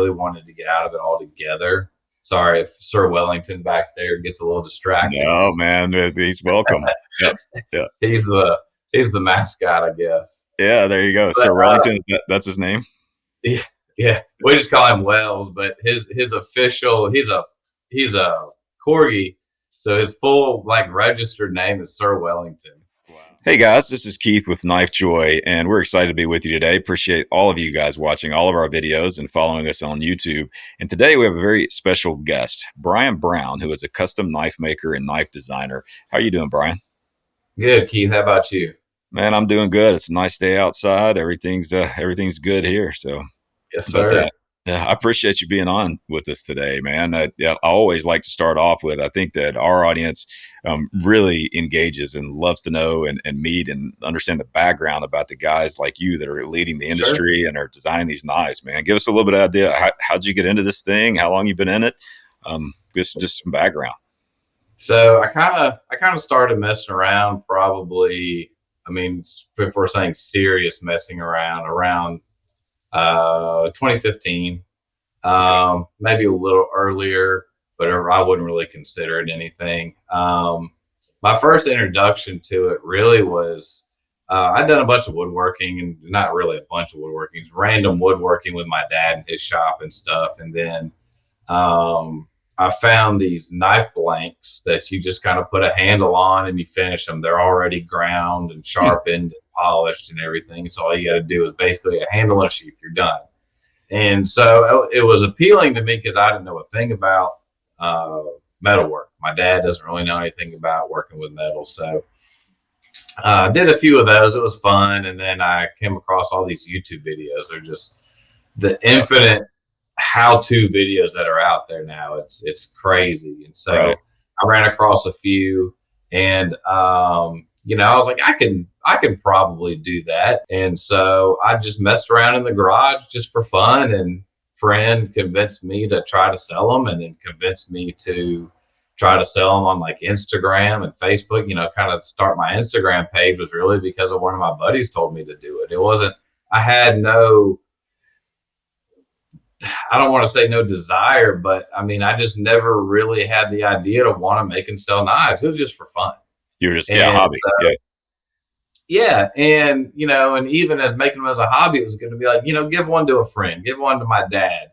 really wanted to get out of it altogether. Sorry if Sir Wellington back there gets a little distracted. No, man, he's welcome. Yep. Yeah. He's the mascot, I guess. Yeah, there you go. But, Sir Wellington, that's his name. yeah, we just call him Wells, but his official, he's a corgi, so his full like registered name is Sir Wellington. Wow. Hey guys, this is Keith with KnifeJoy, and we're excited to be with you today. Appreciate all of you guys watching all of our videos and following us on YouTube. And today we have a very special guest, Brian Brown, who is a custom knife maker and knife designer. How are you doing, Brian? Good, Keith. How about you? Man, I'm doing good. It's a nice day outside. Everything's good here. So, yes, sir. Yeah, I appreciate you being on with us today, man. I always like to start off with, I think that our audience really engages and loves to know and meet and understand the background about the guys like you that are leading the industry and are designing these knives, man. Give us a little bit of idea. How'd you get into this thing? How long you been in it? Just some background. So I kind of started messing around probably, I mean, if we're saying serious messing around 2015, maybe a little earlier, but I wouldn't really consider it anything. My first introduction to it really was, I'd done a bunch of woodworking, and not really a bunch of woodworking, random woodworking with my dad in his shop and stuff. And then, I found these knife blanks that you just kind of put a handle on and you finish them. They're already ground and sharpened and polished and everything. So all you got to do is basically a handle and a sheath, you're done. And so it was appealing to me because I didn't know a thing about metalwork. My dad doesn't really know anything about working with metal. So I did a few of those. It was fun. And then I came across all these YouTube videos. They're just the infinite how-to videos that are out there now. It's crazy. And so I ran across a few, and I was like, I can probably do that. And so I just messed around in the garage just for fun, and friend convinced me to try to sell them, and then convinced me to try to sell them on like Instagram and Facebook. Kind of start my Instagram page was really because of one of my buddies told me to do it. It wasn't, I had no, I don't want to say no desire, but I mean, I just never really had the idea to want to make and sell knives. It was just for fun. You were just a hobby. Yeah. And, and even as making them as a hobby, it was going to be like, give one to a friend, give one to my dad,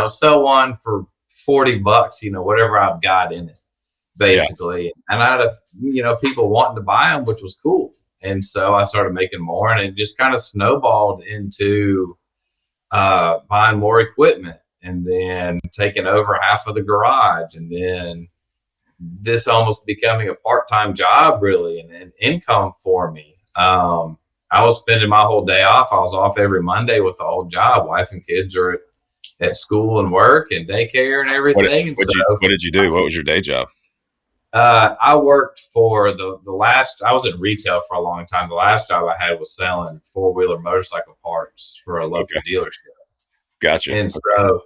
sell one for $40, whatever I've got in it, basically. Yeah. And I had people wanting to buy them, which was cool. And so I started making more, and it just kind of snowballed into buying more equipment, and then taking over half of the garage, and then this almost becoming a part-time job, really, and an income for me. I was spending my whole day off. I was off every Monday with the old job. Wife and kids are at school and work and daycare and everything. What did you do? What was your day job? I worked for the last, I was in retail for a long time. The last job I had was selling four-wheeler motorcycle parts for a local dealership. Gotcha. And so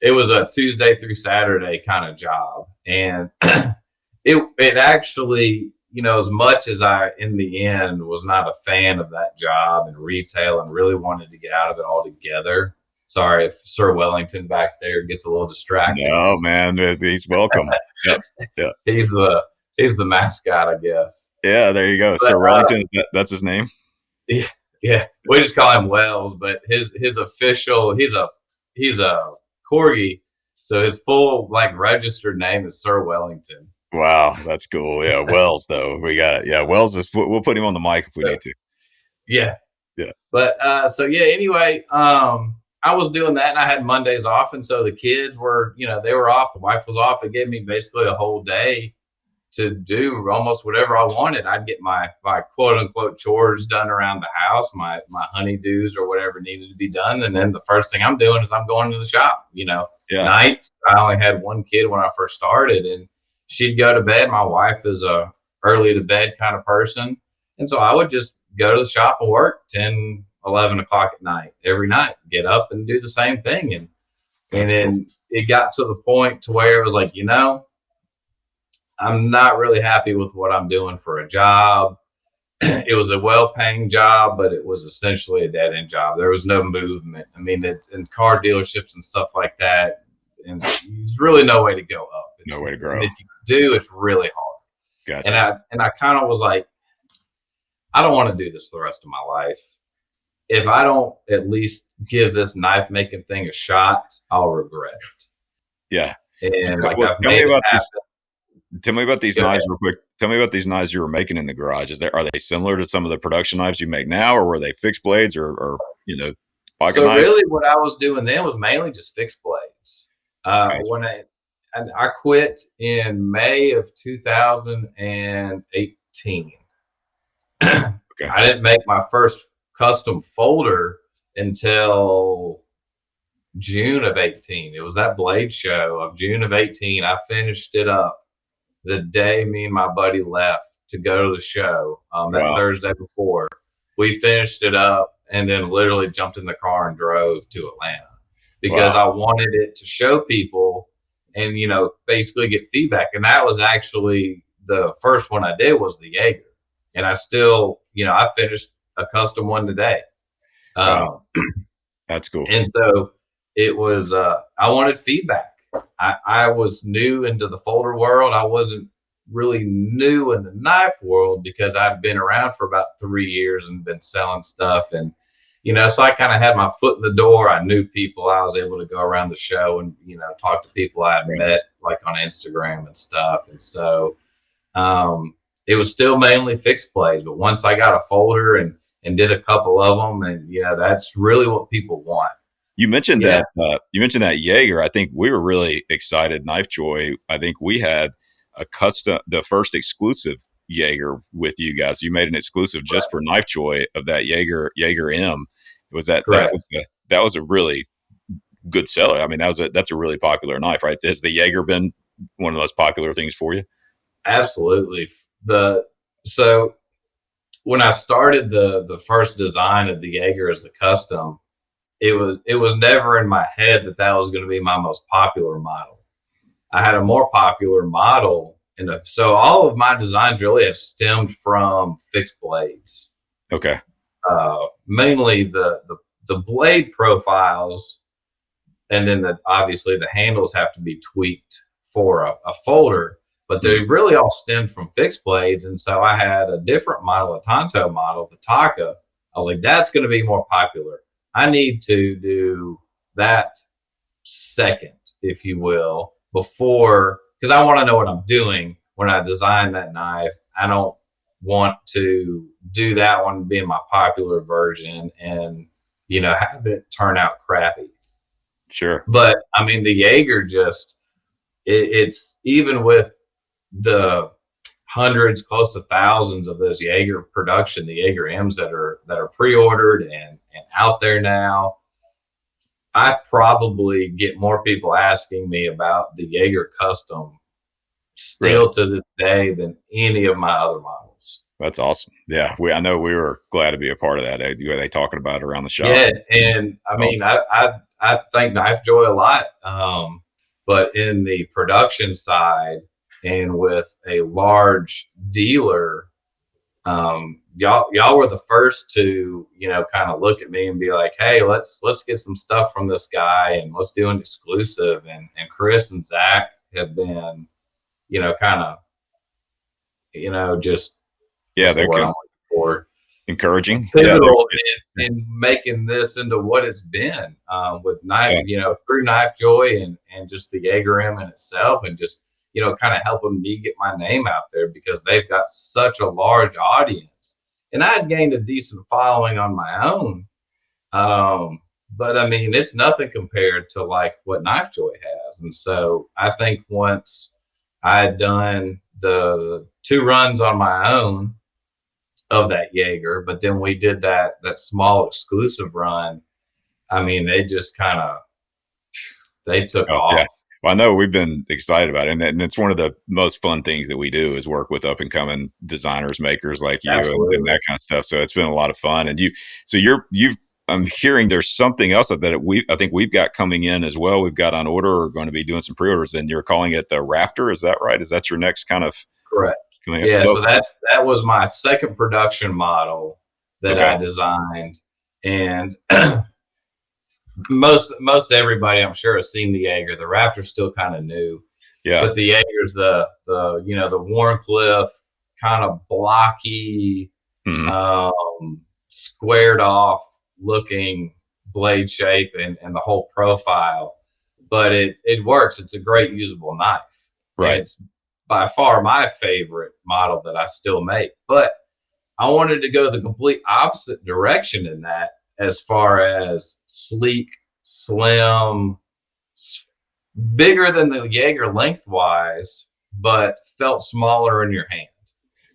it was a Tuesday through Saturday kind of job. And it actually, as much as I, in the end, was not a fan of that job and retail and really wanted to get out of it altogether. Sorry if Sir Wellington back there gets a little distracted. No, man, he's welcome. Yeah. He's the mascot, I guess. Yeah, there you go. But, Sir Wellington, that's his name? Yeah. We just call him Wells, but his official, he's a corgi, so his full like registered name is Sir Wellington. Wow, that's cool. Yeah, Wells though. We got it. Yeah, Wells is, we'll put him on the mic if we need to. Yeah. But anyway, I was doing that, and I had Mondays off, and so the kids were, they were off, the wife was off. It gave me basically a whole day to do almost whatever I wanted. I'd get my quote unquote chores done around the house, my honeydews or whatever needed to be done. And then the first thing I'm doing is I'm going to the shop, nights. I only had one kid when I first started, and she'd go to bed. My wife is a early to bed kind of person. And so I would just go to the shop and work 10, 11 o'clock at night, every night, get up and do the same thing. And then it got to the point to where it was like, I'm not really happy with what I'm doing for a job. it was a well-paying job, but it was essentially a dead-end job. There was no movement. I mean, in car dealerships and stuff like that, and there's really no way to go up. No way to grow. And if you do, it's really hard. Gotcha. And I kind of was like, I don't want to do this the rest of my life. If I don't at least give this knife making thing a shot, I'll regret it. Yeah. And so, like well, I've made it happen. Tell me about these Go knives ahead. real quick. Tell me about these knives you were making in the garage. Are they similar to some of the production knives you make now, or were they fixed blades or pocket So knives? really what I was doing then was mainly just fixed blades. Gotcha. When I quit in May of 2018. Okay. I didn't make my first custom folder until June of 18. It was that blade show of June of 18. I finished it up the day me and my buddy left to go to the show, that Wow. Thursday before. We finished it up and then literally jumped in the car and drove to Atlanta because I wanted it to show people and, basically get feedback. And that was actually the first one I did was the Jaeger. And I still, I finished a custom one today. Wow. That's cool. And so it was, I wanted feedback. I was new into the folder world. I wasn't really new in the knife world because I've been around for about 3 years and been selling stuff. And, so I kind of had my foot in the door. I knew people. I was able to go around the show and, talk to people I had met like on Instagram and stuff. And so, it was still mainly fixed blades, but once I got a folder and did a couple of them, and that's really what people want. You mentioned that. You mentioned that Jaeger. I think we were really excited. KnifeJoy. I think we had the first exclusive Jaeger with you guys. You made an exclusive just for KnifeJoy of that Jaeger M. Was that that was a really good seller? I mean, that's a really popular knife, right? Has the Jaeger been one of those popular things for you? Absolutely. So when I started the first design of the Jaeger as the custom, it was never in my head that was going to be my most popular model. I had a more popular model, and so all of my designs really have stemmed from fixed blades. Okay. Mainly the blade profiles, and then obviously the handles have to be tweaked for a folder. But they really all stemmed from fixed blades. And so I had a different model, a Tonto model, the Taka. I was like, that's going to be more popular. I need to do that second, if you will, before, because I want to know what I'm doing when I design that knife. I don't want to do that one being my popular version and, have it turn out crappy. Sure. But I mean, the Jaeger it's even with the hundreds, close to thousands of those Jaeger production, the Jaeger M's that are pre-ordered and out there now, I probably get more people asking me about the Jaeger custom still to this day than any of my other models. That's awesome. Yeah, I know we were glad to be a part of that. They talking about it around the shop. Yeah, and I mean, I thank KnifeJoy a lot, but in the production side, and with a large dealer, y'all were the first to, kind of look at me and be like, hey, let's get some stuff from this guy and let's do an exclusive. And Chris and Zach have been, kind of, just they're for encouraging, pivotal in making this into what it's been with knife, through KnifeJoy and just the Jaeger M in itself, and just kind of helping me get my name out there because they've got such a large audience. And I had gained a decent following on my own. But I mean, it's nothing compared to like what KnifeJoy has. And so I think once I had done the 2 runs on my own of that Jaeger, but then we did that small exclusive run, I mean, they just they took off. Yeah. Well, I know we've been excited about it, and it's one of the most fun things that we do is work with up and coming designers, makers like you, and that kind of stuff. So it's been a lot of fun. And I'm hearing there's something else that I think we've got coming in as well. We've got on order or going to be doing some pre-orders, and you're calling it the Rafter. Is that right? Is that your next kind of correct coming up. Yeah, So so that was my second production model that okay, I designed, and most everybody I'm sure has seen the Jaeger. The Raptor's still kind of new, yeah, but the Jaeger's the Warncliffe kind of blocky, hmm, um, squared off looking blade shape and the whole profile. But it works. It's a great usable knife, and right, it's by far my favorite model that I still make. But I wanted to go the complete opposite direction in that, as far as sleek, slim, bigger than the Jaeger lengthwise, but felt smaller in your hand.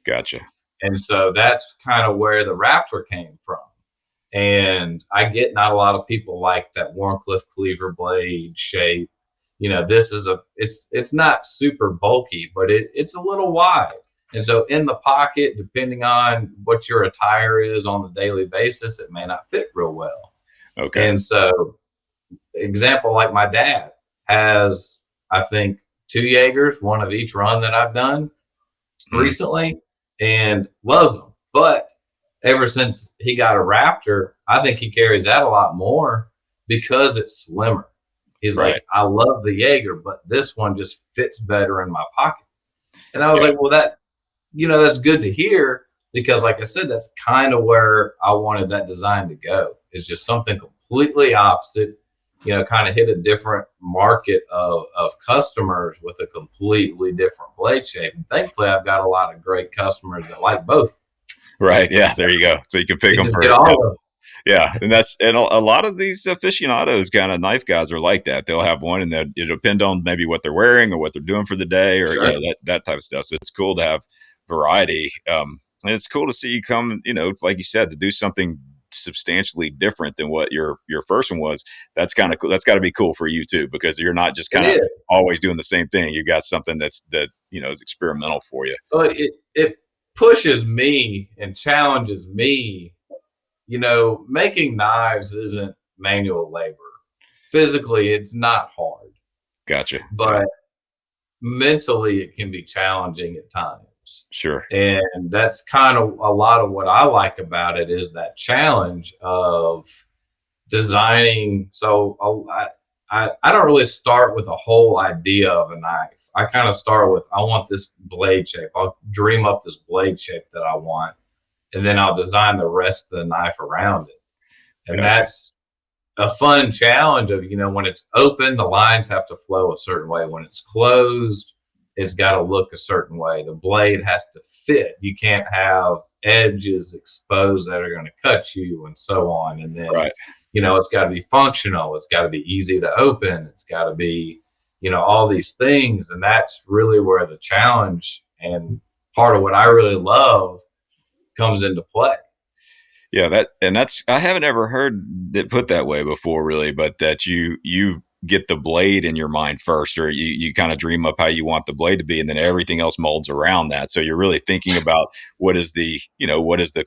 gotcha, And so that's kind of where the Raptor came from. And I get not a lot of people like that Warncliffe cleaver blade shape. This is it's not super bulky, but it's a little wide. And so in the pocket, depending on what your attire is on the daily basis, it may not fit real well. okay, And so, example, like my dad has, I think, two Jaegers, one of each run that I've done hmm, recently, and loves them. But ever since he got a Raptor, I think he carries that a lot more because it's slimmer. He's right, like, I love the Jaeger, but this one just fits better in my pocket. And I was yeah, like, well, that's good to hear, because, like I said, that's kind of where I wanted that design to go. It's just something completely opposite, kind of hit a different market of customers with a completely different blade shape. And thankfully, I've got a lot of great customers that like both. right, yeah. So There you go. So you can pick they them just get for yeah. all of them. Yeah, and a lot of these aficionados, kind of knife guys, are like that. They'll have one, and that it depend on maybe what they're wearing or what they're doing for the day, or Sure. that type of stuff. So it's cool to have variety, and it's cool to see you come, like you said, to do something substantially different than what your first one was. That's kind of cool. That's got to be cool for you too, because you're not just It kind of is. always doing the same thing. You've got something that is experimental for you. But it pushes me and challenges me. Making knives isn't manual labor. Physically, it's not hard, Gotcha. Yeah. but mentally, it can be challenging at times. Sure. And that's kind of a lot of what I like about it, is that challenge of designing. So I don't really start with a whole idea of a knife. I kind of start with, I want this blade shape. I'll dream up this blade shape that I want, and then I'll design the rest of the knife around it. And Gotcha. that's a fun challenge of, when it's open, the lines have to flow a certain way. When it's closed, it's got to look a certain way. The blade has to fit. You can't have edges exposed that are going to cut you, and so on. And then, Right. it's got to be functional. It's got to be easy to open. It's got to be, all these things. And that's really where the challenge and part of what I really love comes into play. Yeah, that's I haven't ever heard it put that way before, really, but that you get the blade in your mind first, or you kind of dream up how you want the blade to be, and then everything else molds around that. So you're really thinking about what is the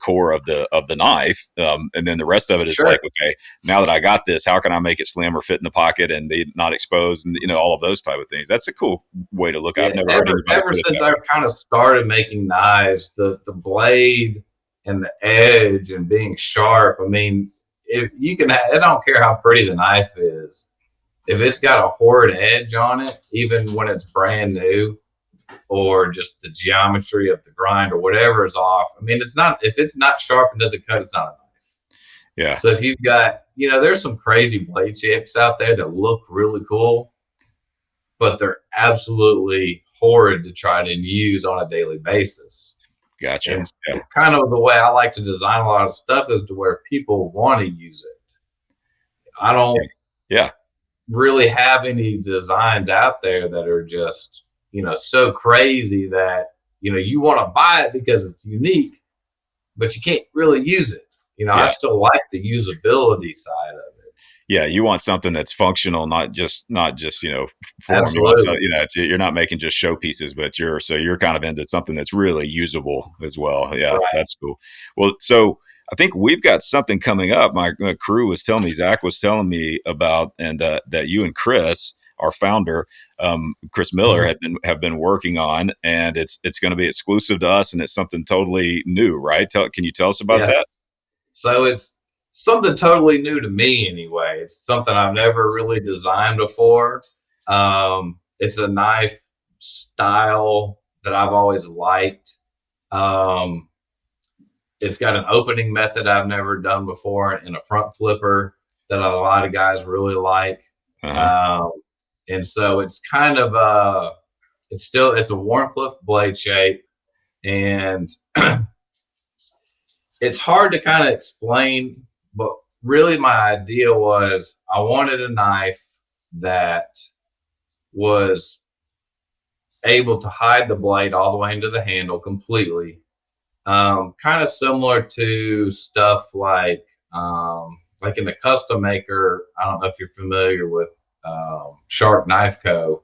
core of the knife, and then the rest of it is Sure. like, okay, now that I got this, how can I make it slim or fit in the pocket and be not exposed, and all of those type of things. That's a cool way to look. I've Yeah, never heard ever anybody ever put it since that I've kind of started making knives, the blade and the edge and being sharp. I mean, if you can, I don't care how pretty the knife is. If it's got a horrid edge on it, even when it's brand new, or just the geometry of the grind or whatever is off. I mean, it's not, if it's not sharp and doesn't cut, it's not a knife. way. Yeah, So if you've got, there's some crazy blade shapes out there that look really cool, but they're absolutely horrid to try to use on a daily basis. gotcha. And Yeah, so kind of the way I like to design a lot of stuff is to where people want to use it. I yeah, don't yeah. really have any designs out there that are just, so crazy that, you want to buy it because it's unique, but you can't really use it. I Yeah. still like the usability side of it. Yeah, you want something that's functional, not just form. You want so Absolutely. you're not making just showpieces, but you're kind of into something that's really usable as well. Yeah, Right. that's cool. Well, so I think we've got something coming up. My crew was telling me, Zach was telling me about, and that you and Chris our founder, Chris Miller, have been working on, and it's going to be exclusive to us, and it's something totally new, right? Can you tell us about that? So it's something totally new to me anyway. It's something I've never really designed before. It's a knife style that I've always liked. It's got an opening method I've never done before and a front flipper that a lot of guys really like. And so it's kind of it's a Warncliffe blade shape, and it's hard to kind of explain, but really my idea was I wanted a knife that was able to hide the blade all the way into the handle completely. Kind of similar to stuff like in the custom maker. I don't know if you're familiar with Sharp Knife Co.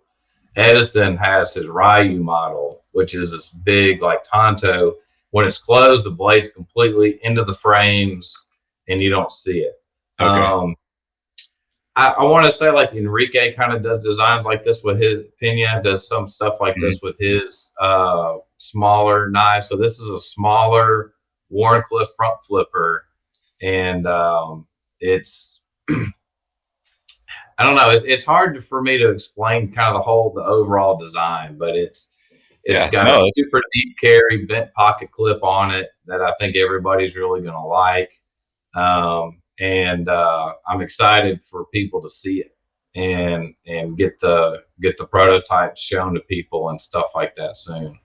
Edison has his Ryu model, which is this big like Tonto. When it's closed, the blade's completely into the frames and you don't see it. Okay. I want to say like Enrique kind of does designs like this with his Pena, does some stuff like this with his smaller knives. So this is a smaller Warncliffe front flipper, and it's I don't know. It's hard for me to explain kind of the overall design, but it's got a super deep carry bent pocket clip on it that I think everybody's really going to like. And I'm excited for people to see it and get the prototypes shown to people and stuff like that soon.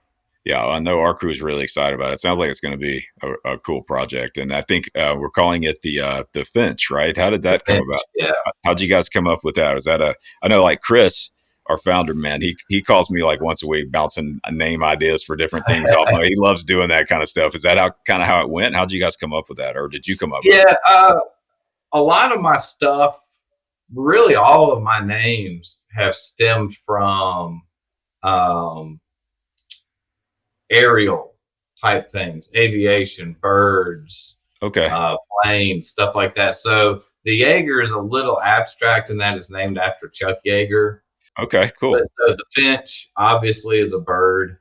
Yeah, I know our crew is really excited about it. It sounds like it's going to be a cool project, and I think we're calling it the Finch, right? How did that come about? Yeah. How'd you guys come up with that? Is that I know like Chris, our founder, man, he calls me like once a week bouncing name ideas for different things off. He loves doing that kind of stuff. Is that how it went? How'd you guys come up with that, or did you come up with it? A lot of my stuff, really all of my names have stemmed from aerial type things, aviation, birds, planes, stuff like that. So the Jaeger is a little abstract in that it's named after Chuck Yeager. Okay, cool. But, the Finch obviously is a bird.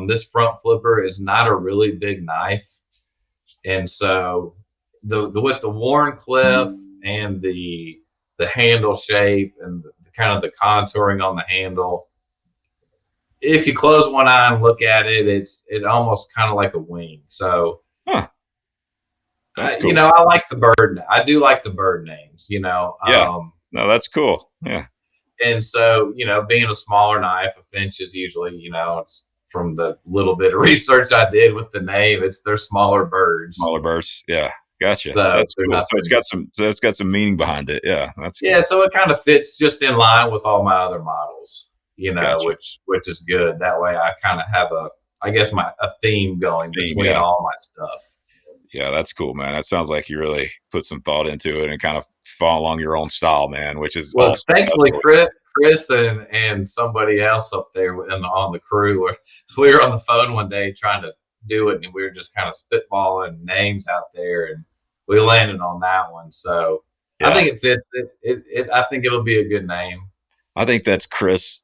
This front flipper is not a really big knife, and so with the Warncliffe and the handle shape and the kind of the contouring on the handle, if you close one eye and look at it, it almost kind of like a wing. So, that's cool. I like the bird. I do like the bird names. No, that's cool. Yeah. And so, being a smaller knife, a Finch is usually, it's from the little bit of research I did with the name, they're smaller birds. Smaller birds. Yeah. Gotcha. So that's cool. So it's got some meaning behind it. Yeah. That's cool. Yeah. So it kind of fits just in line with all my other models, Gotcha. which is good. That way I kind of have a theme going between all my stuff. Yeah, that's cool, man. That sounds like you really put some thought into it and kind of follow along your own style, man, which is well, awesome. Thankfully, Chris and somebody else up there on the crew, we were on the phone one day trying to do it, and we were just kind of spitballing names out there, and we landed on that one. So I think it fits. I think it'll be a good name. I think that's Chris'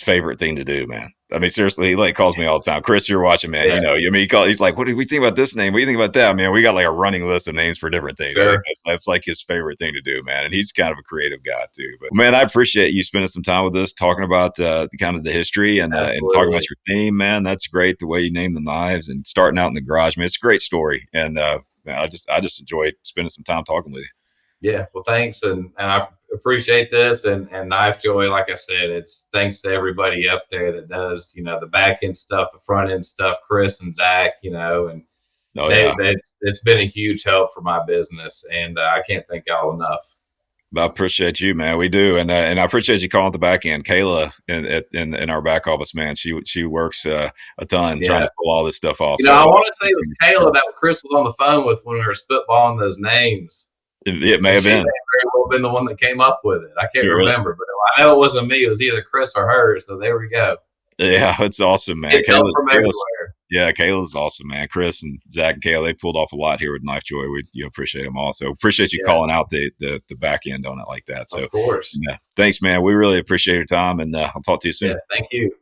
favorite thing to do, man. I mean, seriously, he calls me all the time. Chris, you're watching, man. Yeah. He's like, what do we think about this name? What do you think about that? Man, we got like a running list of names for different things. Sure. That's like his favorite thing to do, man. And he's kind of a creative guy too. But man, I appreciate you spending some time with us, talking about kind of the history and talking about your theme, man. That's great. The way you name the knives and starting out in the garage, man. It's a great story. And man, I just enjoyed spending some time talking with you. Yeah. Well, thanks. And I appreciate this and KnifeJoy. Like I said, it's thanks to everybody up there that does, the back end stuff, the front end stuff, Chris and Zach, and it's been a huge help for my business, and I can't thank y'all enough. I appreciate you, man. We do. And I appreciate you calling at the back end. Kayla in our back office, man, she works a ton trying to pull all this stuff off. I want to say it was Kayla that Chris was on the phone with when we were spitballing those names. It may have been. Very well been the one that came up with it. I can't remember, but I know it wasn't me. It was either Chris or her. So there we go. Yeah, it's awesome, man. It comes from everywhere. Yeah, Kayla's awesome, man. Chris and Zach and Kayla, they pulled off a lot here with KnifeJoy. We appreciate them all. So appreciate you Yeah, calling out the back end on it like that. of So course. yeah, thanks, man. We really appreciate your time, and I'll talk to you Yeah, soon. thank you.